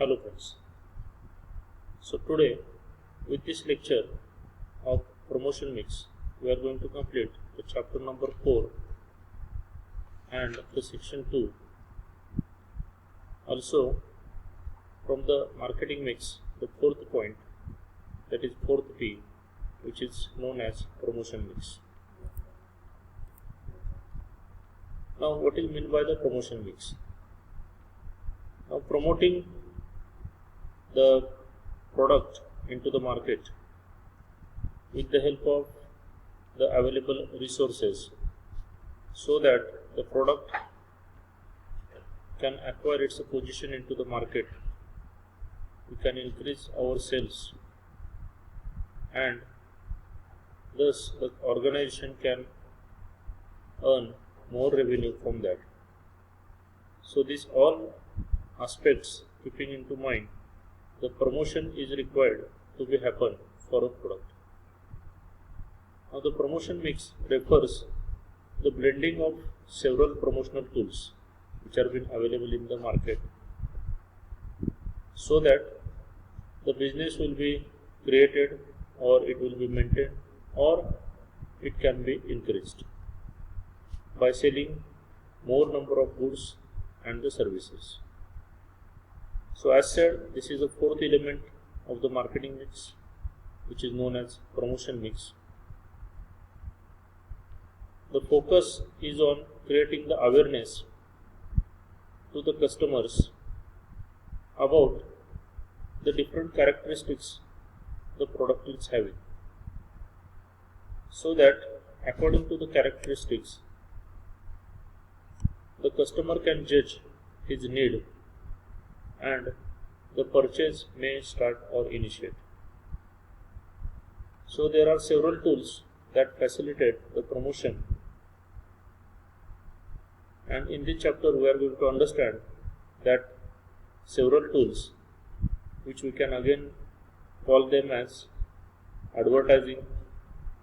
Hello friends. So today with this lecture of promotion mix we are going to complete the chapter number 4 and the section 2. Also from the marketing mix the fourth point, that is fourth P, which is known as promotion mix. Now what is meant by the promotion mix? Now promoting the product into the market with the help of the available resources so that the product can acquire its position into the market, we can increase our sales, and thus the organization can earn more revenue from that. So these all aspects keeping into mind, the promotion is required to be happen for a product. Now the promotion mix refers the blending of several promotional tools which are been available in the market so that the business will be created or it will be maintained or it can be increased by selling more number of goods and the services. So as said, this is the fourth element of the marketing mix, which is known as promotion mix. The focus is on creating the awareness to the customers about the different characteristics the product is having, so that according to the characteristics the customer can judge his need and the purchase may start or initiate. So there are several tools that facilitate the promotion, and in this chapter we are going to understand that several tools which we can again call them as advertising,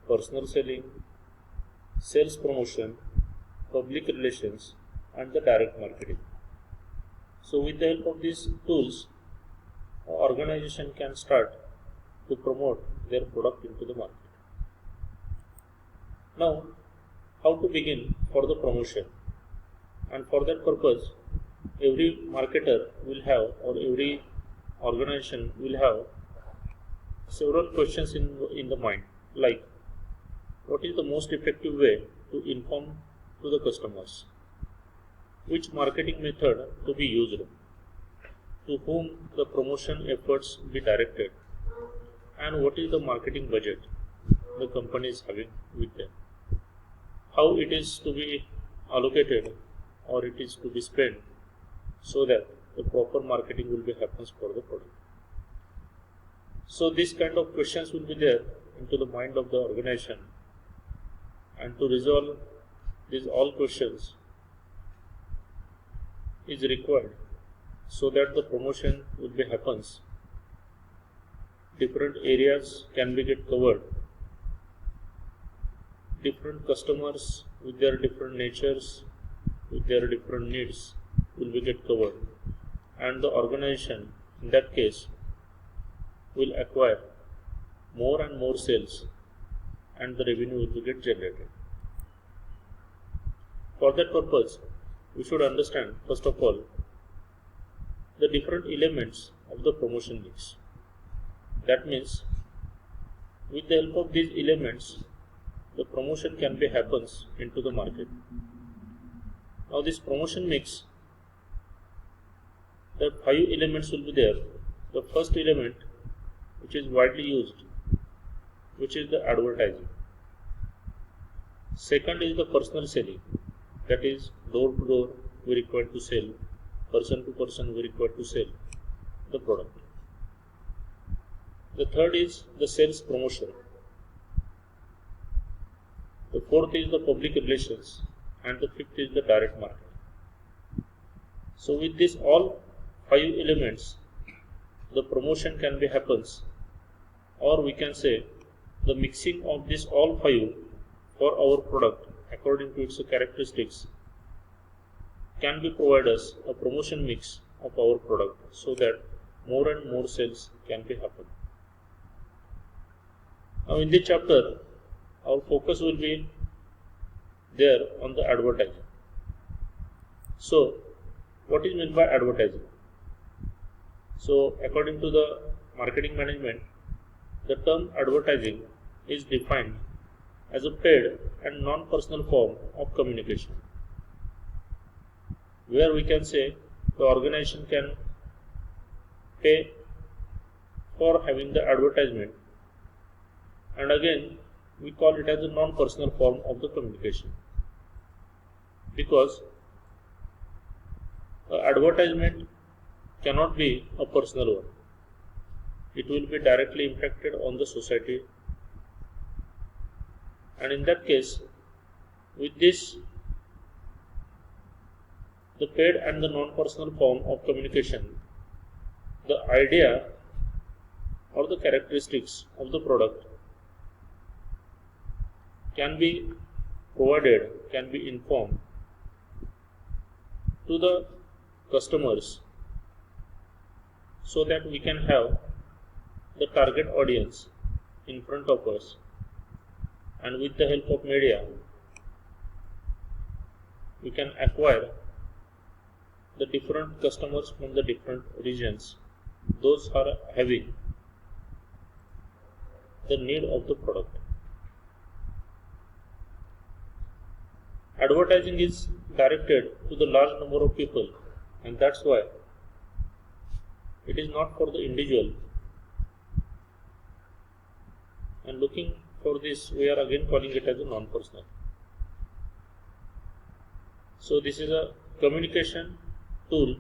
personal selling, sales promotion, public relations, and the direct marketing. So with the help of these tools, an organization can start to promote their product into the market. Now, how to begin for the promotion? And for that purpose, every marketer will have, or every organization will have several questions in the mind, like what is the most effective way to inform to the customers? Which marketing method to be used? To whom the promotion efforts be directed? And what is the marketing budget the company is having with them? How it is to be allocated or it is to be spent so that the proper marketing will be happens for the product. So these kind of questions will be there into the mind of the organization, and to resolve these all questions is required so that the promotion will be happens. Different areas can be get covered. Different customers with their different natures, with their different needs will be get covered, and the organization in that case will acquire more and more sales and the revenue will be get generated. For that purpose, we should understand first of all the different elements of the promotion mix. That means with the help of these elements the promotion can be happens into the market. Now this promotion mix, the 5 elements will be there. The first element which is widely used, which is the advertising. Second is the personal selling, that is door to door we require to sell, person to person we require to sell the product. The third is the sales promotion. The fourth is the public relations, and the fifth is the direct market. So with this all 5 elements, the promotion can be happens, or we can say the mixing of this all 5 for our product according to its characteristics can be provide us a promotion mix of our product so that more and more sales can be happen. Now in this chapter, our focus will be there on the advertising. So what is meant by advertising? So according to the marketing management, the term advertising is defined as a paid and non-personal form of communication, where we can say the organization can pay for having the advertisement, and again we call it as a non-personal form of the communication, because advertisement cannot be a personal one. It will be directly impacted on the society, and in that case, with this, the paid and the non-personal form of communication, the idea or the characteristics of the product can be provided, can be informed to the customers, so that we can have the target audience in front of us, and with the help of media we can acquire the different customers from the different regions, those are having the need of the product. Advertising is directed to the large number of people, and that's why it is not for the individual. And looking for this, we are again calling it as a non-personal. So this is a communication tool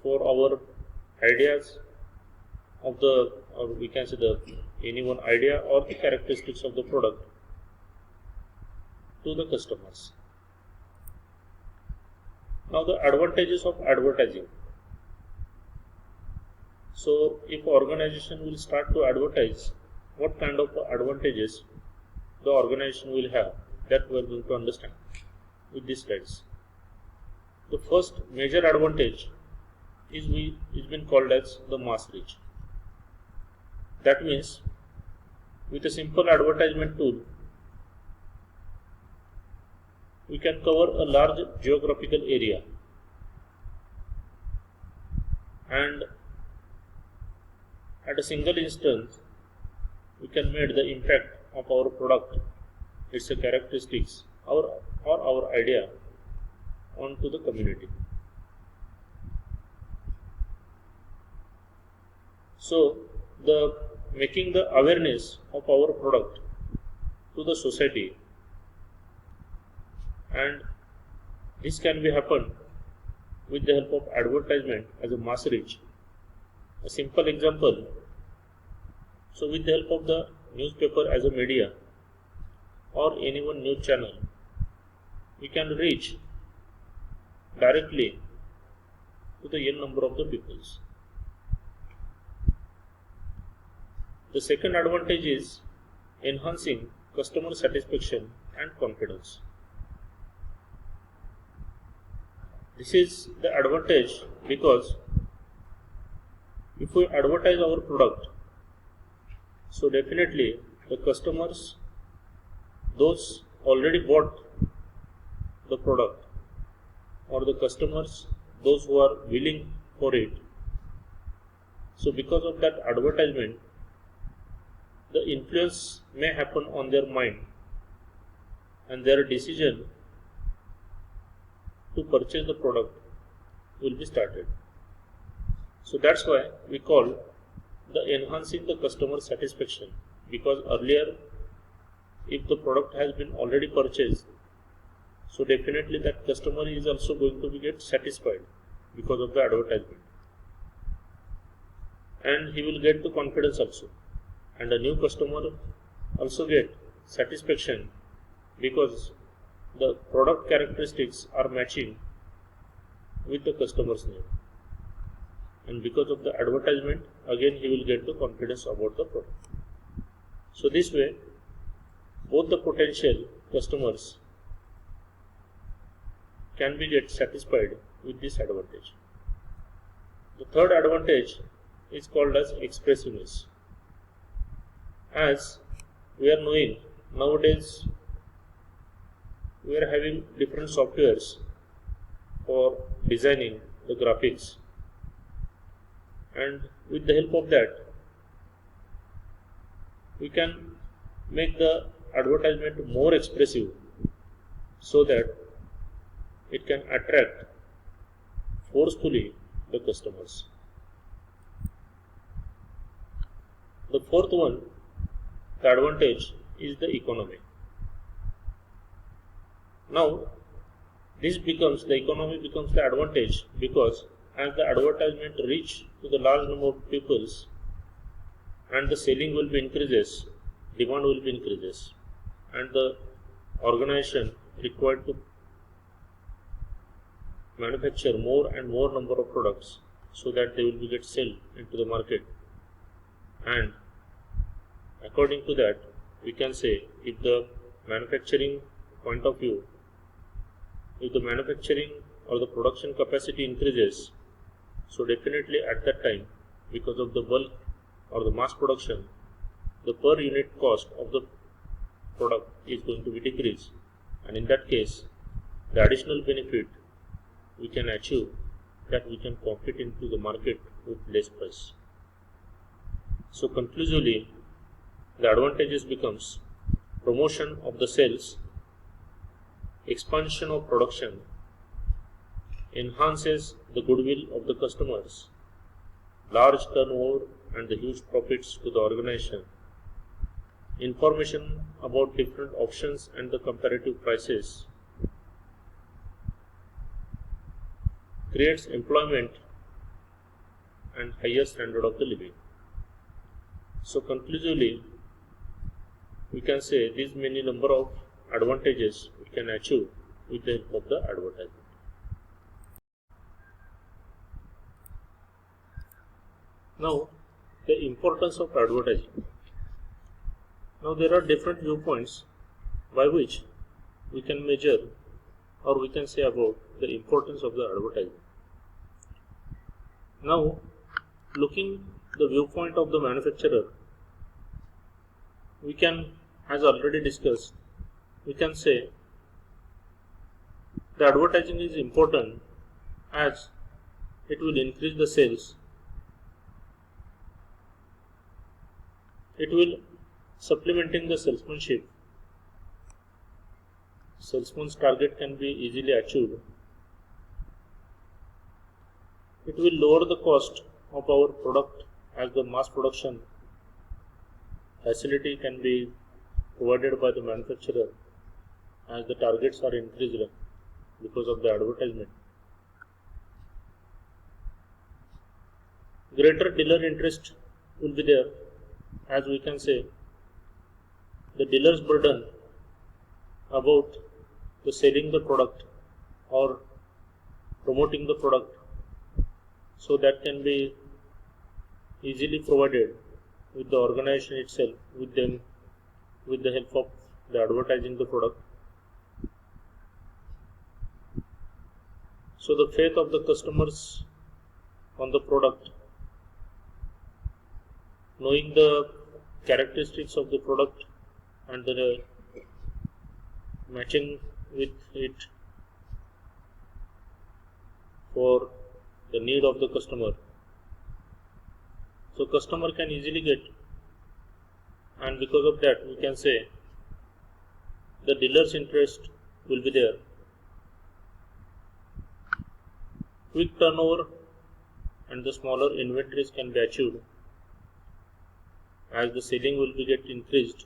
for our ideas of the, or we can say the any one idea or the characteristics of the product to the customers. Now the advantages of advertising. So if organization will start to advertise, what kind of advantages the organization will have, that we are going to understand with these slides. The first major advantage is been called as the mass reach. That means with a simple advertisement tool, we can cover a large geographical area, and at a single instance we can make the impact of our product, its characteristics, or our idea onto the community. So the making the awareness of our product to the society, and this can be happen with the help of advertisement as a mass reach. A simple example, so with the help of the newspaper as a media or any one news channel, we can reach directly to the n number of the peoples. The second advantage is enhancing customer satisfaction and confidence. This is the advantage because if we advertise our product, so definitely the customers, those already bought the product, or the customers, those who are willing for it, so because of that advertisement, the influence may happen on their mind, and their decision to purchase the product will be started. So that's why we call the enhancing the customer satisfaction, because earlier if the product has been already purchased, so definitely that customer is also going to be get satisfied because of the advertisement, and he will get the confidence also, and a new customer also get satisfaction because the product characteristics are matching with the customer's need, and because of the advertisement, again he will get the confidence about the product. So this way both the potential customers can be get satisfied with this advantage. The third advantage is called as expressiveness. As we are knowing nowadays, we are having different softwares for designing the graphics, and with the help of that we can make the advertisement more expressive so that it can attract forcefully the customers. The fourth one, the advantage, is the economy. Now the economy becomes the advantage, because as the advertisement reach to the large number of peoples and the selling will be increases, demand will be increases, and the organization required to manufacture more and more number of products so that they will be get sold into the market. And according to that, we can say, if the manufacturing point of view, if the manufacturing or the production capacity increases, so definitely at that time, because of the bulk or the mass production, the per unit cost of the product is going to be decreased, and in that case the additional benefit we can achieve, that we can compete into the market with less price. So conclusively, the advantages becomes promotion of the sales, expansion of production, enhances the goodwill of the customers, large turnover and the huge profits to the organization, information about different options and the comparative prices, creates employment and higher standard of the living. So conclusively, we can say these many number of advantages we can achieve with the help of the advertisement. Now, the importance of advertising. Now there are different viewpoints by which we can measure or we can say about the importance of the advertising. Now, looking the viewpoint of the manufacturer, we can, as already discussed, we can say the advertising is important as it will increase the sales. It will supplementing the salesmanship. Salesman's target can be easily achieved. It will lower the cost of our product as the mass production facility can be provided by the manufacturer as the targets are increased because of the advertisement. Greater dealer interest will be there, as we can say the dealer's burden about the selling the product or promoting the product, so that can be easily provided with the organization itself, with the help of the advertising the product. So the faith of the customers on the product, knowing the characteristics of the product and the matching with it for the need of the customer. So customer can easily get, and because of that we can say the dealer's interest will be there. Quick turnover and the smaller inventories can be achieved as the selling will be get increased.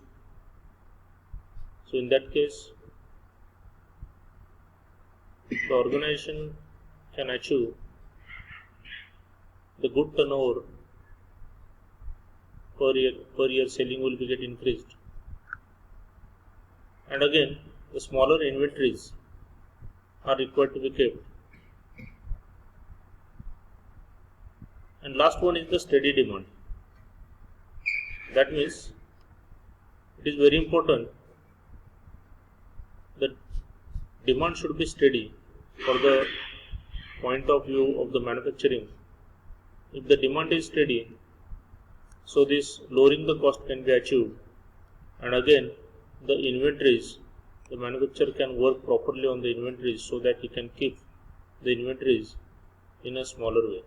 So in that case the organization can achieve the good turnover per year selling will be get increased, and again the smaller inventories are required to be kept. And last one is the steady demand. That means it is very important that demand should be steady for the point of view of the manufacturing, if the demand is steady, so this lowering the cost can be achieved, and again the inventories, the manufacturer can work properly on the inventories so that he can keep the inventories in a smaller way.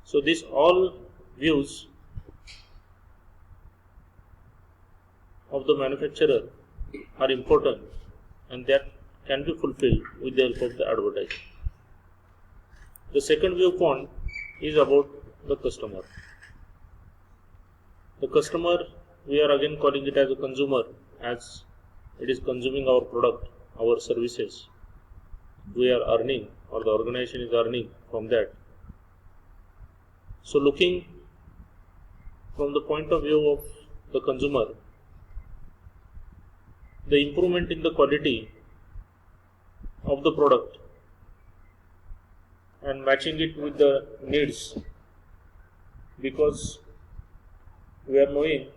So these all views of the manufacturer are important, and that can be fulfilled with the help of the advertising. The second viewpoint is about the customer. The customer, we are again calling it as a consumer, as it is consuming our product, our services. We are earning, or the organization is earning from that. So looking from the point of view of the consumer, the improvement in the quality of the product and matching it with the needs, because we are knowing,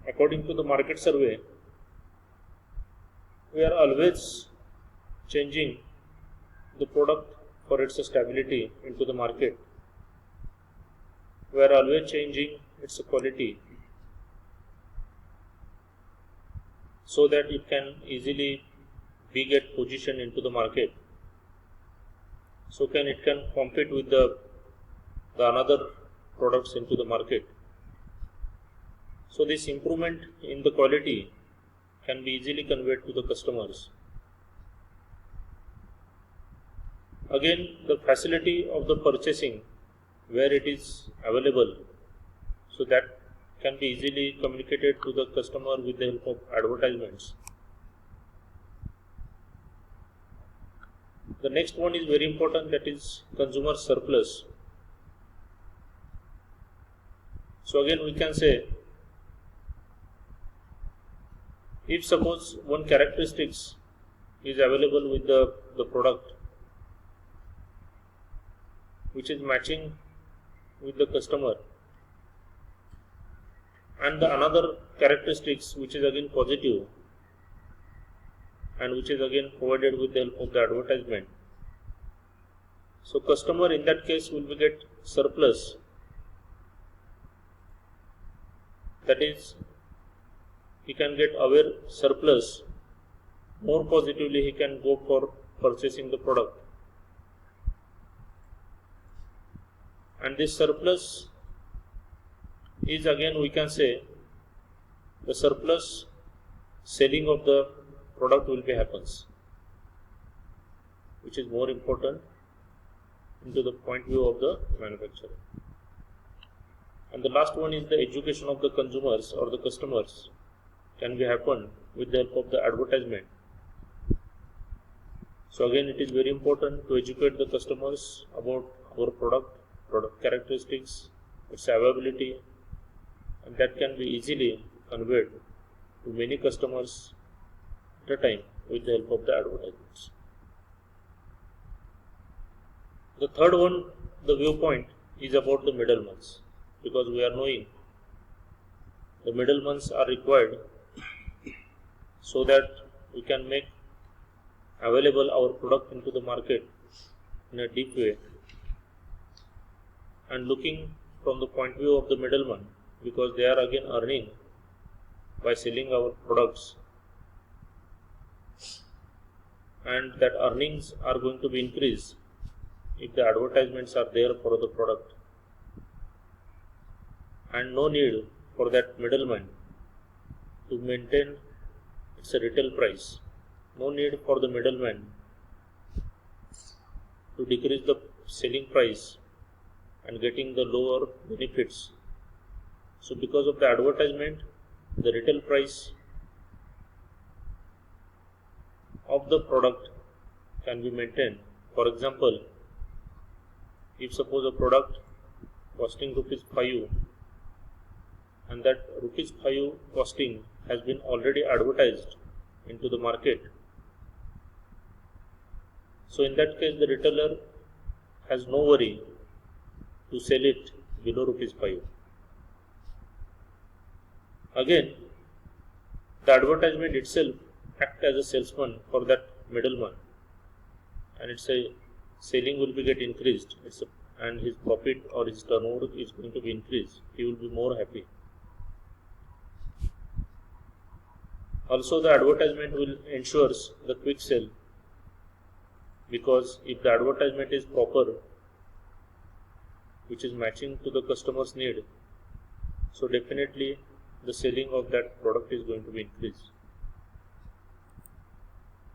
according to the market survey, we are always changing the product for its stability into the market. We are always changing its quality so that it can easily be get positioned into the market. So it can compete with the another products into the market. So this improvement in the quality can be easily conveyed to the customers. Again, the facility of the purchasing, where it is available, so that can be easily communicated to the customer with the help of advertisements. The next one is very important, that is consumer surplus. So again we can say, if suppose one characteristics is available with the product which is matching with the customer, and the another characteristics which is again positive and which is again provided with the help of the advertisement, so customer in that case will get surplus. That is, he can get aware surplus, more positively he can go for purchasing the product. And this surplus is again we can say the surplus selling of the product will be happens, which is more important into the point view of the manufacturer. And the last one is the education of the consumers or the customers can be happen with the help of the advertisement. So again it is very important to educate the customers about our product characteristics, its availability, and that can be easily conveyed to many customers at a time with the help of the advertisements. The third one, the viewpoint, is about the middlemen, because we are knowing the middlemen are required so that we can make available our product into the market in a deep way. And looking from the point of view of the middleman, because they are again earning by selling our products, and that earnings are going to be increased if the advertisements are there for the product, and no need for that middleman to maintain its retail price, no need for the middleman to decrease the selling price and getting the lower benefits. So because of the advertisement, the retail price of the product can be maintained. For example, if suppose a product costing rupees 5 and that rupees 5 costing has been already advertised into the market, so in that case the retailer has no worry to sell it below rupees 5. Again, the advertisement itself acts as a salesman for that middleman, and it's a selling will be get increased, and his profit or his turnover is going to be increased, he will be more happy. Also, the advertisement will ensures the quick sale, because if the advertisement is proper, which is matching to the customer's need, so definitely the selling of that product is going to be increased.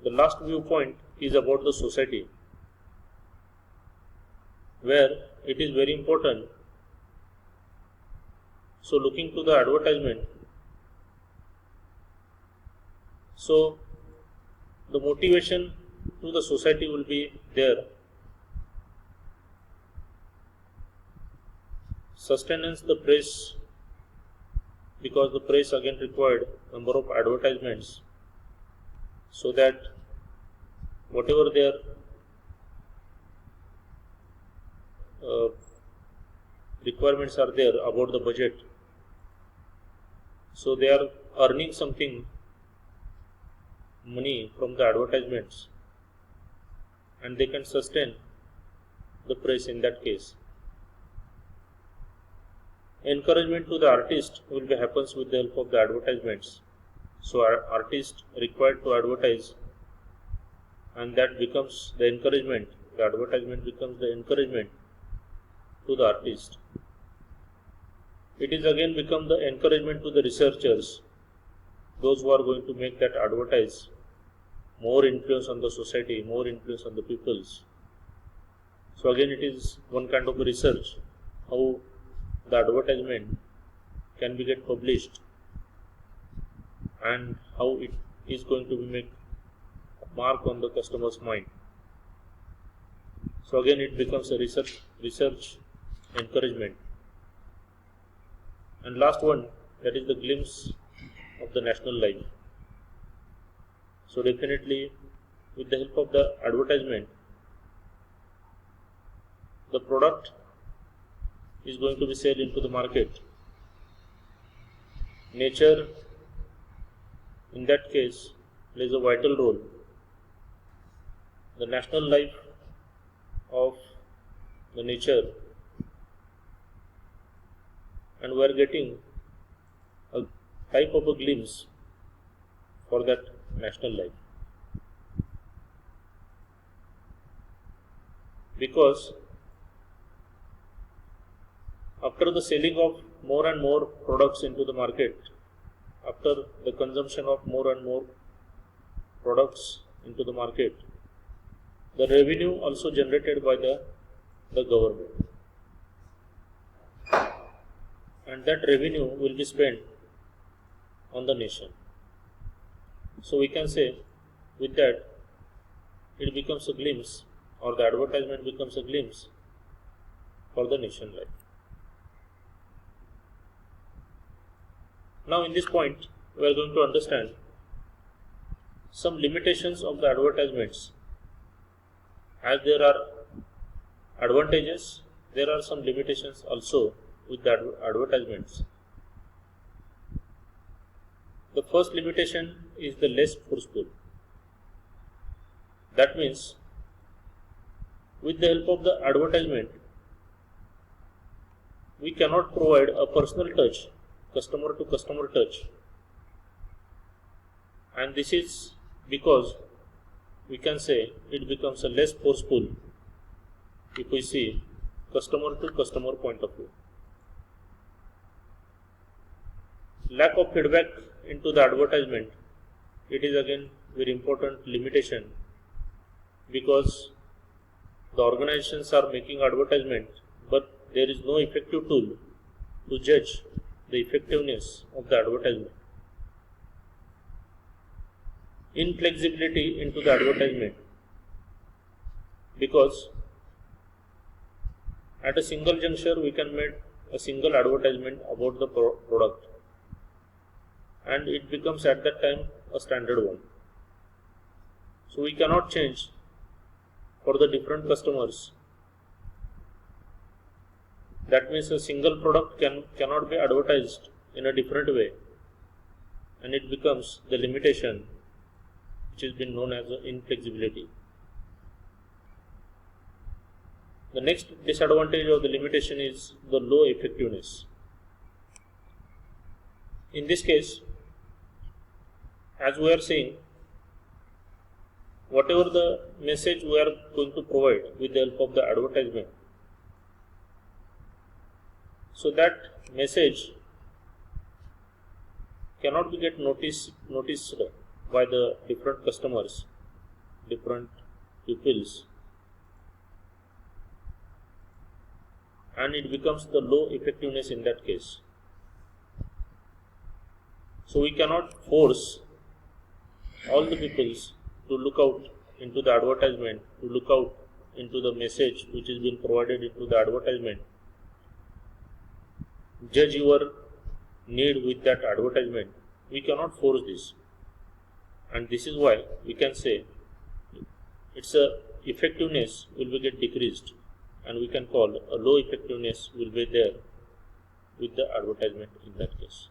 The last viewpoint is about the society, where it is very important. So looking to the advertisement, so the motivation to the society will be there. Sustenance the press, because the press again required number of advertisements, so that whatever their requirements are there about the budget, so they are earning something money from the advertisements, and they can sustain the press in that case. Encouragement to the artist will be happens with the help of the advertisements. So artist required to advertise, and that becomes the encouragement. The advertisement becomes the encouragement to the artist. It is again become the encouragement to the researchers, those who are going to make that advertise, more influence on the society, more influence on the peoples. So again it is one kind of research, how the advertisement can be get published and how it is going to be make a mark on the customer's mind. So again it becomes a research encouragement. And last one, that is the glimpse of the national life. So definitely with the help of the advertisement, the product is going to be sold into the market. Nature in that case plays a vital role. The national life of the nature, and we are getting a type of a glimpse for that national life, because after the selling of more and more products into the market, after the consumption of more and more products into the market, the revenue also generated by the government, and that revenue will be spent on the nation. So we can say with that it becomes a glimpse, or the advertisement becomes a glimpse for the nation life. Now in this point we are going to understand some limitations of the advertisements. As there are advantages, there are some limitations also with the advertisements. The first limitation is the less forceful. That means with the help of the advertisement, we cannot provide a personal touch, customer to customer touch, and this is because we can say it becomes a less forceful if we see customer to customer point of view. Lack of feedback into the advertisement, it is again very important limitation, because the organizations are making advertisement, but there is no effective tool to judge the effectiveness of the advertisement. Inflexibility into the advertisement, because at a single juncture we can make a single advertisement about the product, and it becomes at that time a standard one. So we cannot change for the different customers. That means a single product cannot be advertised in a different way, and it becomes the limitation which has been known as inflexibility. The next disadvantage of the limitation is the low effectiveness. In this case, as we are saying, whatever the message we are going to provide with the help of the advertisement, so that message cannot be get noticed by the different customers, different pupils, and it becomes the low effectiveness in that case. So we cannot force all the peoples to look out into the advertisement, to look out into the message which is being provided into the advertisement, judge your need with that advertisement. We cannot force this, and this is why we can say its effectiveness will be get decreased, and we can call a low effectiveness will be there with the advertisement in that case.